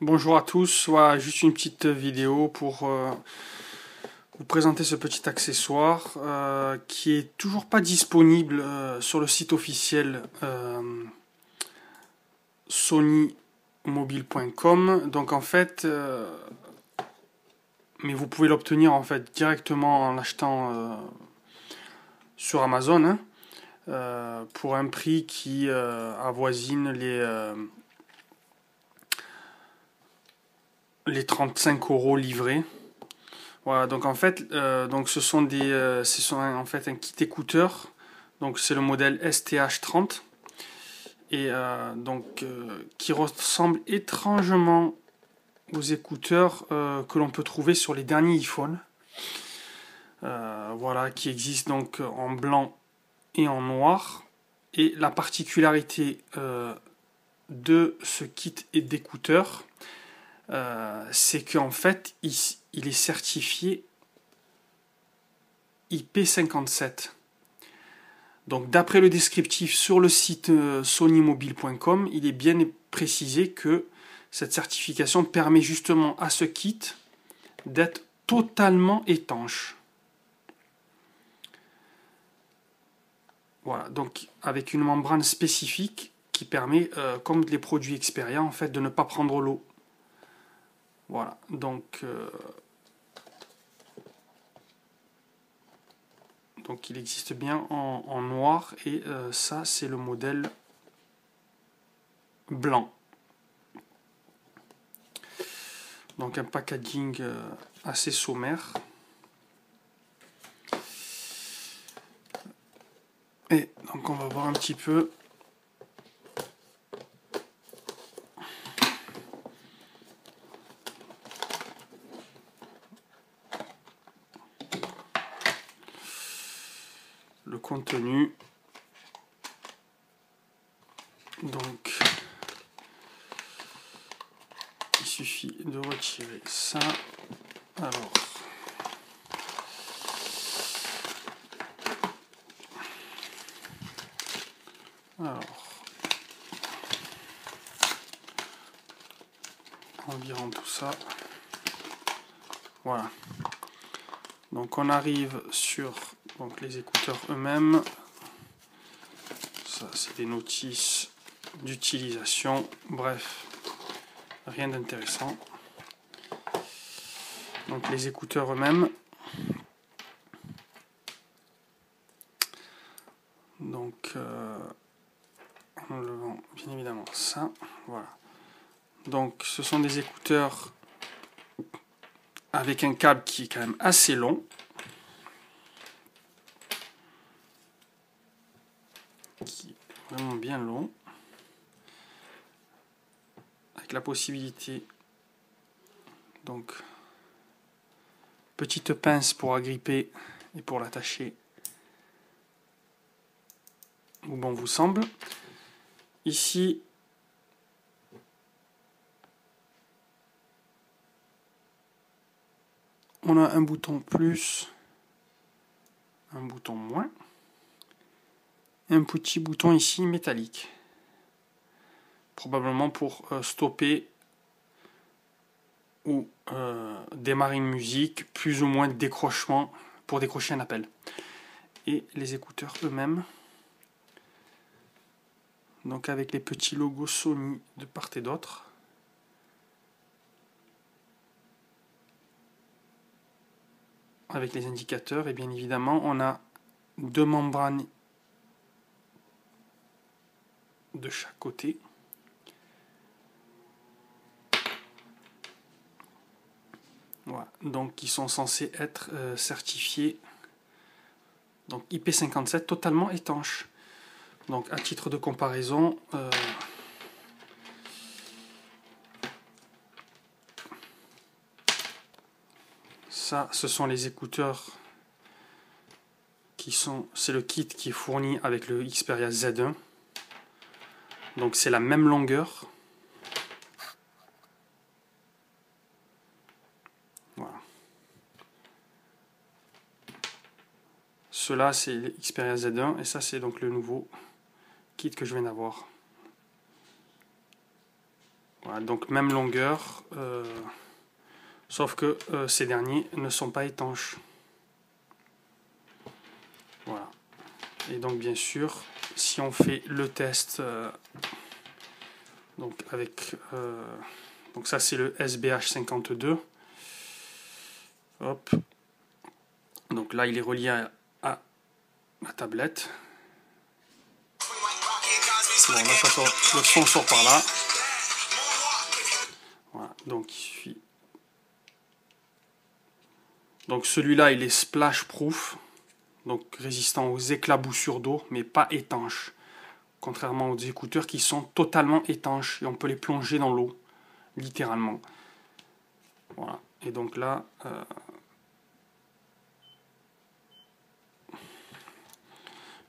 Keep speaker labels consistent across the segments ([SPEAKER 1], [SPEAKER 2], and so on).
[SPEAKER 1] Bonjour à tous, voilà, juste une petite vidéo pour vous présenter ce petit accessoire qui est toujours pas disponible sur le site officiel sonymobile.com. Donc en fait, mais vous pouvez l'obtenir en fait directement en l'achetant sur Amazon, hein, pour un prix qui avoisine les 35 € livrés. Voilà, donc en fait, donc ce sont en fait un kit écouteur. Donc c'est le modèle STH30 et qui ressemble étrangement aux écouteurs que l'on peut trouver sur les derniers iPhone. Voilà, qui existent donc en blanc et en noir. Et la particularité de ce kit d'écouteurs, c'est qu'en fait, il est certifié IP57. Donc d'après le descriptif sur le site sonymobile.com, il est bien précisé que cette certification permet justement à ce kit d'être totalement étanche. Voilà, donc avec une membrane spécifique qui permet, comme les produits Xperia, en fait, de ne pas prendre l'eau. Voilà, donc il existe bien en noir et ça c'est le modèle blanc. Donc un packaging assez sommaire. Et donc on va voir un petit peu le contenu. Donc il suffit de retirer ça. Alors environ tout ça. Voilà. Donc on arrive sur les écouteurs eux-mêmes. Ça c'est des notices d'utilisation. Bref, rien d'intéressant. Donc les écouteurs eux-mêmes. Donc en enlevant bien évidemment ça. Voilà. Donc ce sont des écouteurs avec un câble qui est quand même assez long. Qui est vraiment bien long. Avec la possibilité, donc, petite pince pour agripper et pour l'attacher où bon vous semble. Ici, on a un bouton plus, un bouton moins, et un petit bouton ici métallique, probablement pour stopper ou démarrer une musique, plus ou moins de décrochement pour décrocher un appel. Et les écouteurs eux-mêmes, donc avec les petits logos Sony de part et d'autre. Avec les indicateurs, et bien évidemment on a deux membranes de chaque côté. Voilà, donc qui sont censés être certifiés donc IP57 totalement étanches. Donc à titre de comparaison, ça ce sont les écouteurs qui sont, c'est le kit qui est fourni avec le Xperia Z1. Donc c'est la même longueur. Voilà. Cela c'est le Xperia Z1 et ça c'est donc le nouveau kit que je viens d'avoir. Voilà. Voilà, donc même longueur, sauf que ces derniers ne sont pas étanches. Voilà. Et donc bien sûr, si on fait le test, donc avec, donc ça c'est le SBH52. Hop. Donc là il est relié à la tablette. Bon, là, le son sort par là. Voilà, donc il suffit. Donc celui-là il est splash proof, donc résistant aux éclaboussures d'eau, mais pas étanche. Contrairement aux écouteurs qui sont totalement étanches et on peut les plonger dans l'eau, littéralement. Voilà. Et donc là,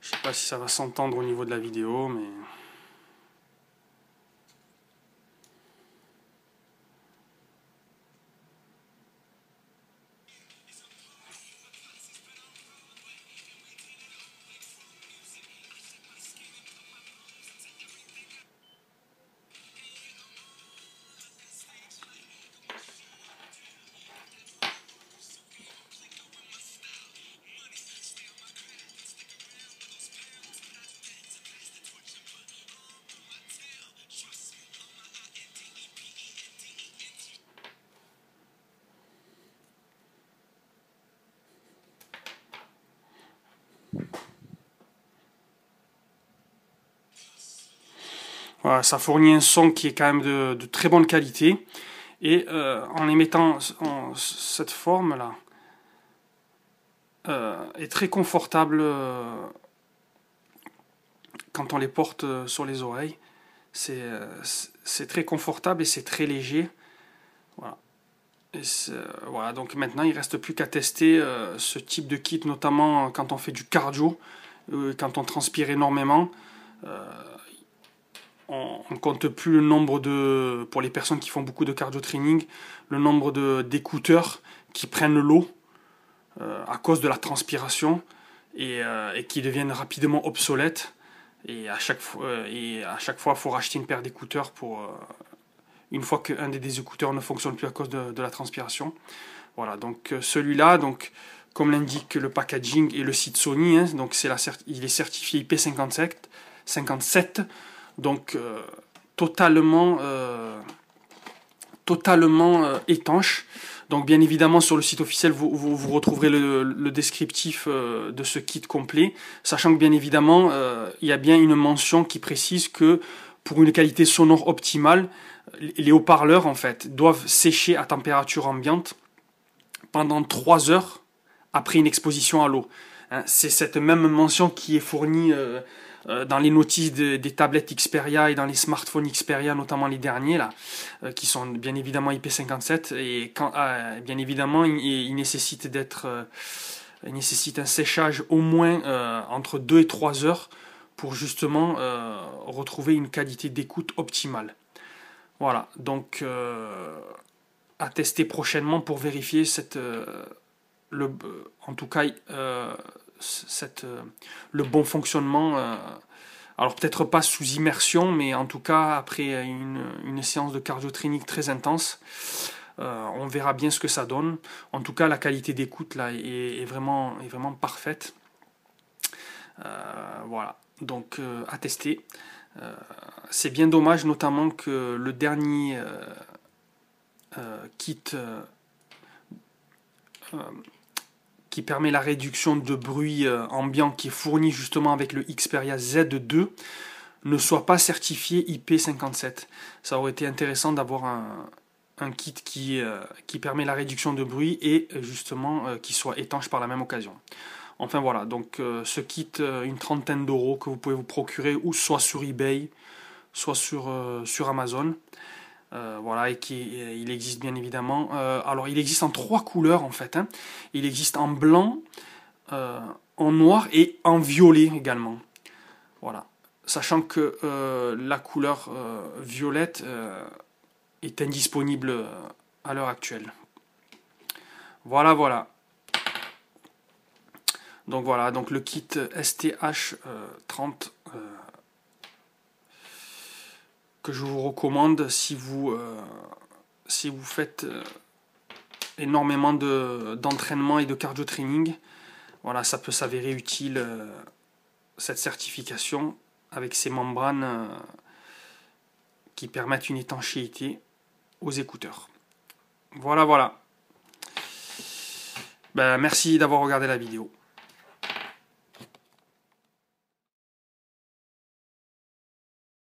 [SPEAKER 1] je sais pas si ça va s'entendre au niveau de la vidéo, mais voilà, ça fournit un son qui est quand même de très bonne qualité. Et en émettant cette forme-là, est très confortable quand on les porte sur les oreilles. C'est très confortable et c'est très léger. Voilà. Et voilà, donc maintenant il ne reste plus qu'à tester ce type de kit, notamment quand on fait du cardio, quand on transpire énormément. On ne compte plus le nombre de, pour les personnes qui font beaucoup de cardio training, le nombre d'écouteurs qui prennent l'eau à cause de la transpiration et qui deviennent rapidement obsolètes. Et à chaque fois, il faut racheter une paire d'écouteurs pour une fois qu'un des écouteurs ne fonctionne plus à cause de la transpiration. Voilà, donc celui-là, donc comme l'indique le packaging et le site Sony, hein, donc il est certifié IP57, donc totalement étanche. Donc bien évidemment sur le site officiel vous retrouverez le descriptif de ce kit complet, sachant que bien évidemment il y a bien une mention qui précise que pour une qualité sonore optimale, les haut-parleurs en fait doivent sécher à température ambiante pendant 3 heures après une exposition à l'eau. Hein, c'est cette même mention qui est fournie dans les notices des tablettes Xperia et dans les smartphones Xperia, notamment les derniers là, qui sont bien évidemment IP57 et bien évidemment il nécessite un séchage au moins entre 2 et 3 heures pour justement retrouver une qualité d'écoute optimale. Voilà, donc à tester prochainement pour vérifier en tout cas le bon fonctionnement. Alors peut-être pas sous immersion, mais en tout cas après une séance de cardio-training très intense, on verra bien ce que ça donne. En tout cas, la qualité d'écoute là est vraiment parfaite. Voilà, donc à tester. C'est bien dommage notamment que le dernier kit qui permet la réduction de bruit ambiant qui est fourni justement avec le Xperia Z2 ne soit pas certifié IP57. Ça aurait été intéressant d'avoir un kit qui permet la réduction de bruit et justement qui soit étanche par la même occasion. Enfin voilà, donc ce kit, une trentaine d'euros que vous pouvez vous procurer ou soit sur eBay, soit sur Amazon. Voilà, et il existe bien évidemment. Alors il existe en 3 couleurs en fait. Hein. Il existe en blanc, en noir et en violet également. Voilà. Sachant que la couleur violette est indisponible à l'heure actuelle. Voilà, voilà. Donc voilà, donc le kit STH30 que je vous recommande si vous faites énormément d'entraînement et de cardio training. Voilà, ça peut s'avérer utile, cette certification avec ces membranes qui permettent une étanchéité aux écouteurs. Voilà. Ben, merci d'avoir regardé la vidéo.